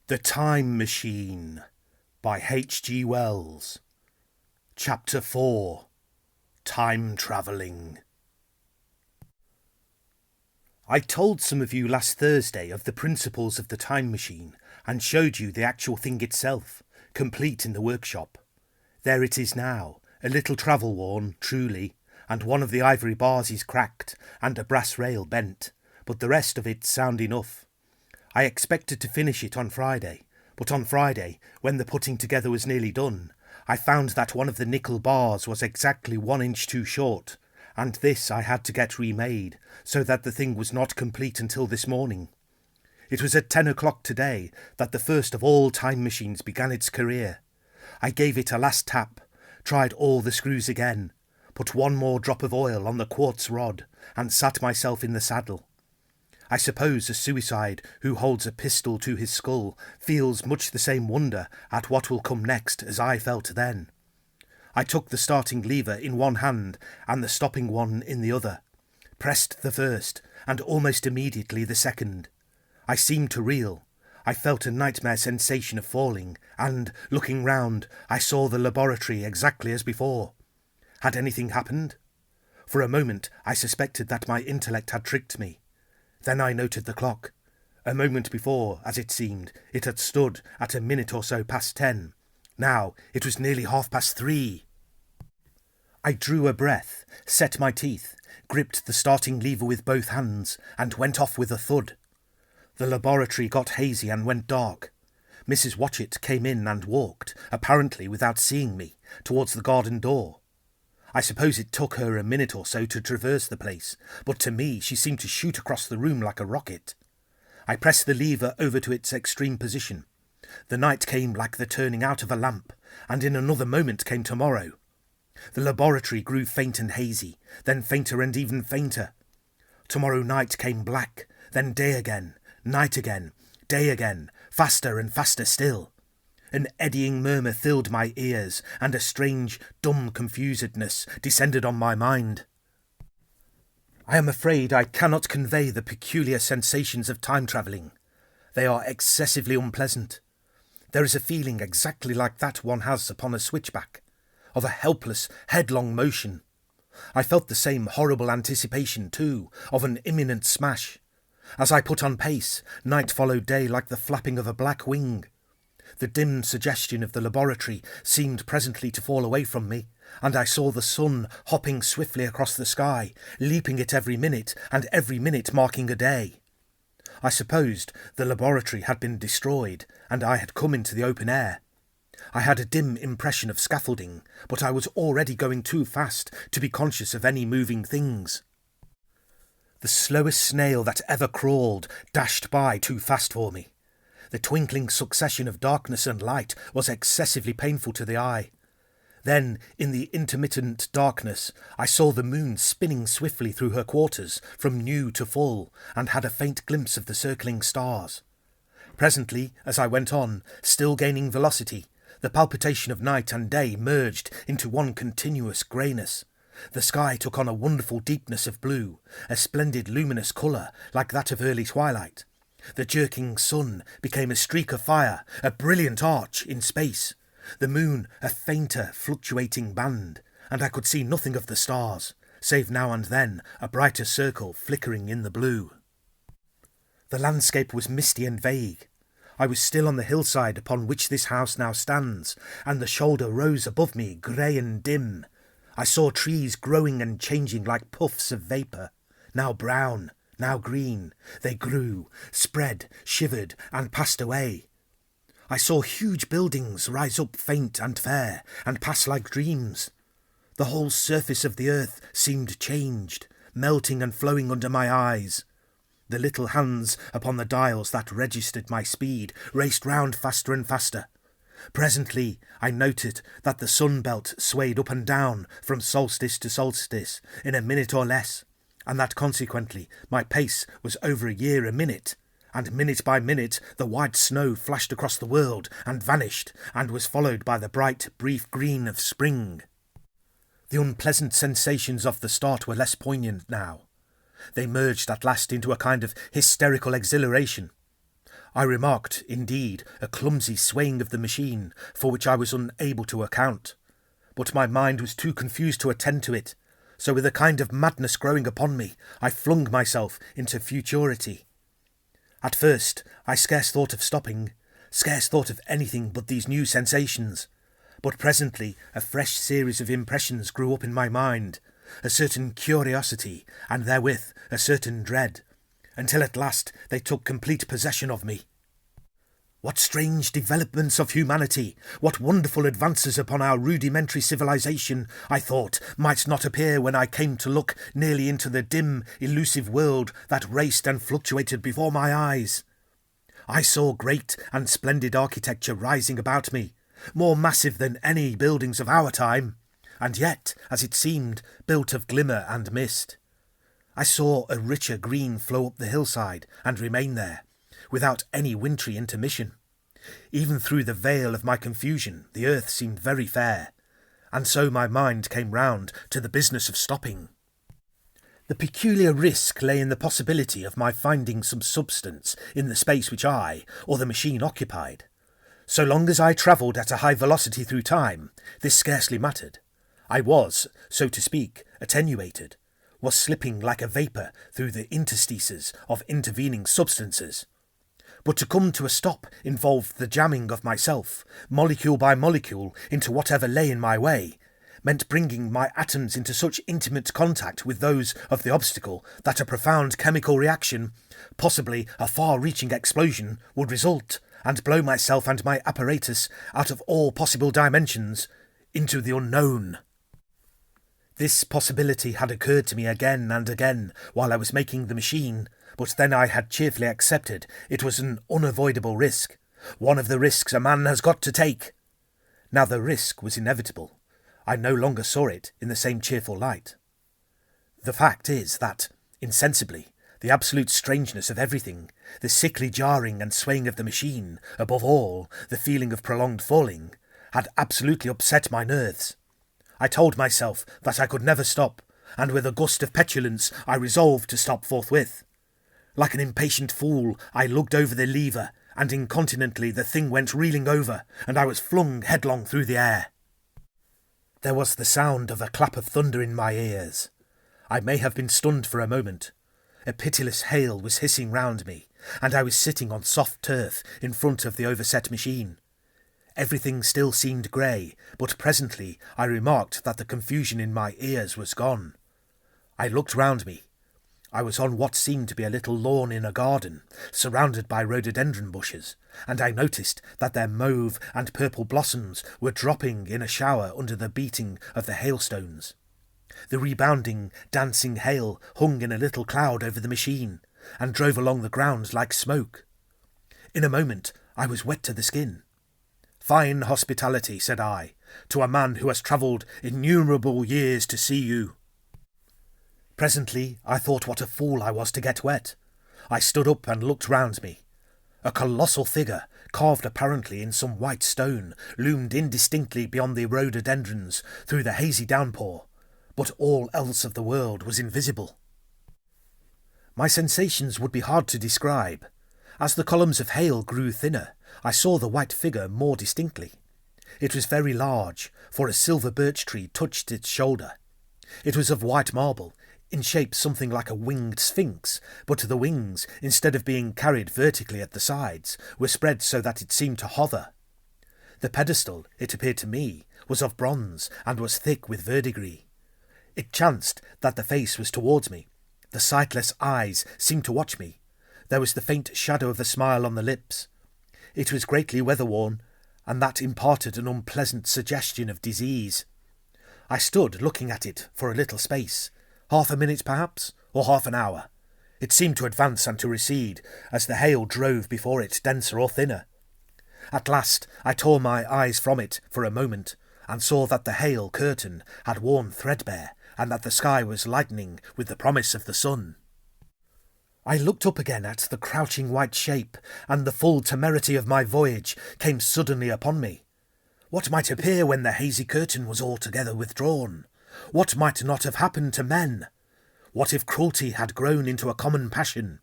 The Time Machine by H.G. Wells. Chapter 4. Time Travelling. I told some of you last Thursday of the principles of the time machine and showed you the actual thing itself, complete in the workshop. There it is now, a little travel-worn, truly, and one of the ivory bars is cracked and a brass rail bent, but the rest of it sound enough. I expected to finish it on Friday, but on Friday, when the putting together was nearly done, I found that one of the nickel bars was exactly 1 inch too short, and this I had to get remade, so that the thing was not complete until this morning. It was at 10 o'clock today that the first of all time machines began its career. I gave it a last tap, tried all the screws again, put one more drop of oil on the quartz rod, and sat myself in the saddle. I suppose a suicide who holds a pistol to his skull feels much the same wonder at what will come next as I felt then. I took the starting lever in one hand and the stopping one in the other, pressed the first, and almost immediately the second. I seemed to reel. I felt a nightmare sensation of falling, and, looking round, I saw the laboratory exactly as before. Had anything happened? For a moment I suspected that my intellect had tricked me. Then I noted the clock. A moment before, as it seemed, it had stood at a minute or so past 10. Now it was nearly 3:30. I drew a breath, set my teeth, gripped the starting lever with both hands, and went off with a thud. The laboratory got hazy and went dark. Mrs. Watchett came in and walked, apparently without seeing me, towards the garden door. I suppose it took her a minute or so to traverse the place, but to me she seemed to shoot across the room like a rocket. I pressed the lever over to its extreme position. The night came like the turning out of a lamp, and in another moment came tomorrow. The laboratory grew faint and hazy, then fainter and even fainter. Tomorrow night came black, then day again, night again, day again, faster and faster still. An eddying murmur filled my ears, and a strange, dumb confusedness descended on my mind. I am afraid I cannot convey the peculiar sensations of time-travelling. They are excessively unpleasant. There is a feeling exactly like that one has upon a switchback, of a helpless, headlong motion. I felt the same horrible anticipation, too, of an imminent smash. As I put on pace, night followed day like the flapping of a black wing. The dim suggestion of the laboratory seemed presently to fall away from me, and I saw the sun hopping swiftly across the sky, leaping it every minute, and every minute marking a day. I supposed the laboratory had been destroyed, and I had come into the open air. I had a dim impression of scaffolding, but I was already going too fast to be conscious of any moving things. The slowest snail that ever crawled dashed by too fast for me. The twinkling succession of darkness and light was excessively painful to the eye. Then, in the intermittent darkness, I saw the moon spinning swiftly through her quarters from new to full, and had a faint glimpse of the circling stars. Presently, as I went on, still gaining velocity, the palpitation of night and day merged into one continuous greyness. The sky took on a wonderful deepness of blue, a splendid luminous colour like that of early twilight. The jerking sun became a streak of fire, a brilliant arch in space. The moon a fainter, fluctuating band, and I could see nothing of the stars, save now and then a brighter circle flickering in the blue. The landscape was misty and vague. I was still on the hillside upon which this house now stands, and the shoulder rose above me, grey and dim. I saw trees growing and changing like puffs of vapour, now brown, now green. They grew, spread, shivered, and passed away. I saw huge buildings rise up faint and fair, and pass like dreams. The whole surface of the earth seemed changed, melting and flowing under my eyes. The little hands upon the dials that registered my speed raced round faster and faster. Presently I noted that the sun belt swayed up and down from solstice to solstice in a minute or less, and that consequently my pace was over a year a minute, and minute by minute the white snow flashed across the world and vanished, and was followed by the bright, brief green of spring. The unpleasant sensations of the start were less poignant now. They merged at last into a kind of hysterical exhilaration. I remarked, indeed, a clumsy swaying of the machine, for which I was unable to account. But my mind was too confused to attend to it, so with a kind of madness growing upon me, I flung myself into futurity. At first, I scarce thought of stopping, scarce thought of anything but these new sensations. But presently a fresh series of impressions grew up in my mind, a certain curiosity, and therewith a certain dread, until at last they took complete possession of me. What strange developments of humanity, what wonderful advances upon our rudimentary civilization, I thought, might not appear when I came to look nearly into the dim, elusive world that raced and fluctuated before my eyes. I saw great and splendid architecture rising about me, more massive than any buildings of our time, and yet, as it seemed, built of glimmer and mist. I saw a richer green flow up the hillside and remain there, without any wintry intermission. Even through the veil of my confusion the earth seemed very fair, and so my mind came round to the business of stopping. The peculiar risk lay in the possibility of my finding some substance in the space which I, or the machine, occupied. So long as I travelled at a high velocity through time, this scarcely mattered. I was, so to speak, attenuated, was slipping like a vapour through the interstices of intervening substances. But to come to a stop involved the jamming of myself, molecule by molecule, into whatever lay in my way, meant bringing my atoms into such intimate contact with those of the obstacle that a profound chemical reaction, possibly a far-reaching explosion, would result, and blow myself and my apparatus out of all possible dimensions into the unknown. This possibility had occurred to me again and again while I was making the machine, but then I had cheerfully accepted it was an unavoidable risk, one of the risks a man has got to take. Now the risk was inevitable. I no longer saw it in the same cheerful light. The fact is that, insensibly, the absolute strangeness of everything, the sickly jarring and swaying of the machine, above all, the feeling of prolonged falling, had absolutely upset my nerves. I told myself that I could never stop, and with a gust of petulance I resolved to stop forthwith. Like an impatient fool, I lugged over the lever, and incontinently the thing went reeling over, and I was flung headlong through the air. There was the sound of a clap of thunder in my ears. I may have been stunned for a moment. A pitiless hail was hissing round me, and I was sitting on soft turf in front of the overset machine. Everything still seemed grey, but presently I remarked that the confusion in my ears was gone. I looked round me. I was on what seemed to be a little lawn in a garden, surrounded by rhododendron bushes, and I noticed that their mauve and purple blossoms were dropping in a shower under the beating of the hailstones. The rebounding, dancing hail hung in a little cloud over the machine, and drove along the ground like smoke. In a moment I was wet to the skin. "Fine hospitality," said I, "to a man who has travelled innumerable years to see you." Presently I thought what a fool I was to get wet. I stood up and looked round me. A colossal figure, carved apparently in some white stone, loomed indistinctly beyond the rhododendrons through the hazy downpour, but all else of the world was invisible. My sensations would be hard to describe. As the columns of hail grew thinner, I saw the white figure more distinctly. It was very large, for a silver birch tree touched its shoulder. It was of white marble, in shape something like a winged sphinx, but the wings, instead of being carried vertically at the sides, were spread so that it seemed to hover. The pedestal, it appeared to me, was of bronze, and was thick with verdigris. It chanced that the face was towards me. The sightless eyes seemed to watch me. There was the faint shadow of a smile on the lips. It was greatly weather-worn, and that imparted an unpleasant suggestion of disease. I stood looking at it for a little space, half a minute perhaps, or half an hour. It seemed to advance and to recede, as the hail drove before it denser or thinner. At last I tore my eyes from it for a moment, and saw that the hail curtain had worn threadbare, and that the sky was lightening with the promise of the sun. I looked up again at the crouching white shape, and the full temerity of my voyage came suddenly upon me. What might appear when the hazy curtain was altogether withdrawn? What might not have happened to men? What if cruelty had grown into a common passion?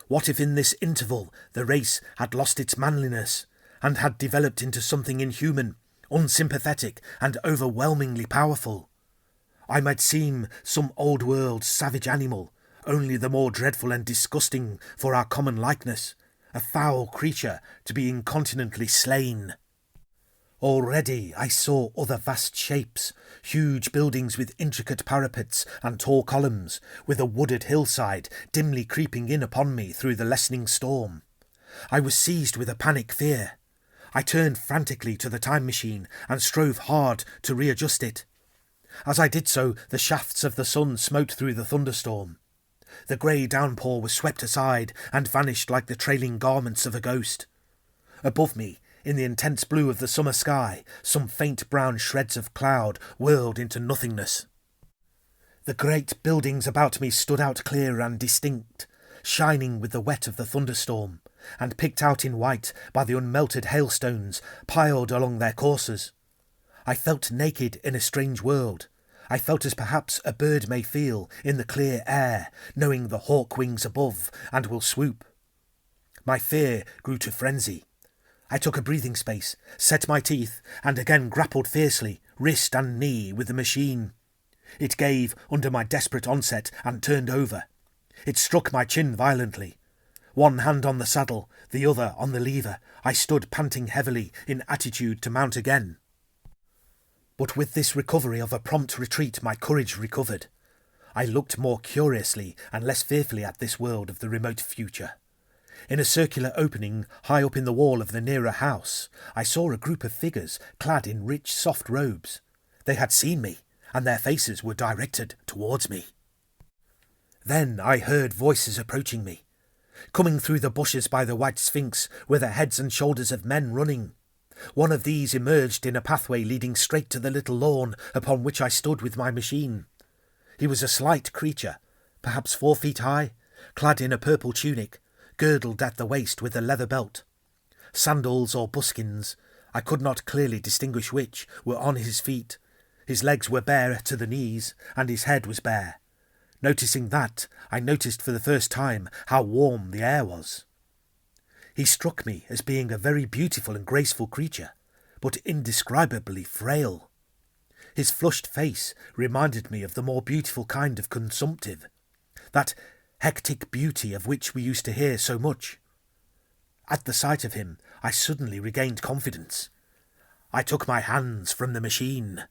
What if in this interval the race had lost its manliness, and had developed into something inhuman, unsympathetic, and overwhelmingly powerful? I might seem some old-world savage animal, only the more dreadful and disgusting for our common likeness, a foul creature to be incontinently slain. Already I saw other vast shapes, huge buildings with intricate parapets and tall columns, with a wooded hillside dimly creeping in upon me through the lessening storm. I was seized with a panic fear. I turned frantically to the time machine and strove hard to readjust it. As I did so, the shafts of the sun smote through the thunderstorm. The grey downpour was swept aside and vanished like the trailing garments of a ghost. Above me, in the intense blue of the summer sky, some faint brown shreds of cloud whirled into nothingness. The great buildings about me stood out clear and distinct, shining with the wet of the thunderstorm, and picked out in white by the unmelted hailstones piled along their courses. I felt naked in a strange world. I felt as perhaps a bird may feel in the clear air, knowing the hawk wings above and will swoop. My fear grew to frenzy. I took a breathing space, set my teeth, and again grappled fiercely, wrist and knee, with the machine. It gave under my desperate onset and turned over. It struck my chin violently. One hand on the saddle, the other on the lever, I stood panting heavily in attitude to mount again. But with this recovery of a prompt retreat my courage recovered. I looked more curiously and less fearfully at this world of the remote future. In a circular opening high up in the wall of the nearer house, I saw a group of figures clad in rich soft robes. They had seen me, and their faces were directed towards me. Then I heard voices approaching me. Coming through the bushes by the white sphinx were the heads and shoulders of men running. One of these emerged in a pathway leading straight to the little lawn upon which I stood with my machine. He was a slight creature, perhaps 4 feet high, clad in a purple tunic, girdled at the waist with a leather belt. Sandals or buskins, I could not clearly distinguish which, were on his feet. His legs were bare to the knees, and his head was bare. Noticing that, I noticed for the first time how warm the air was. He struck me as being a very beautiful and graceful creature, but indescribably frail. His flushed face reminded me of the more beautiful kind of consumptive, that hectic beauty of which we used to hear so much. At the sight of him, I suddenly regained confidence. I took my hands from the machine.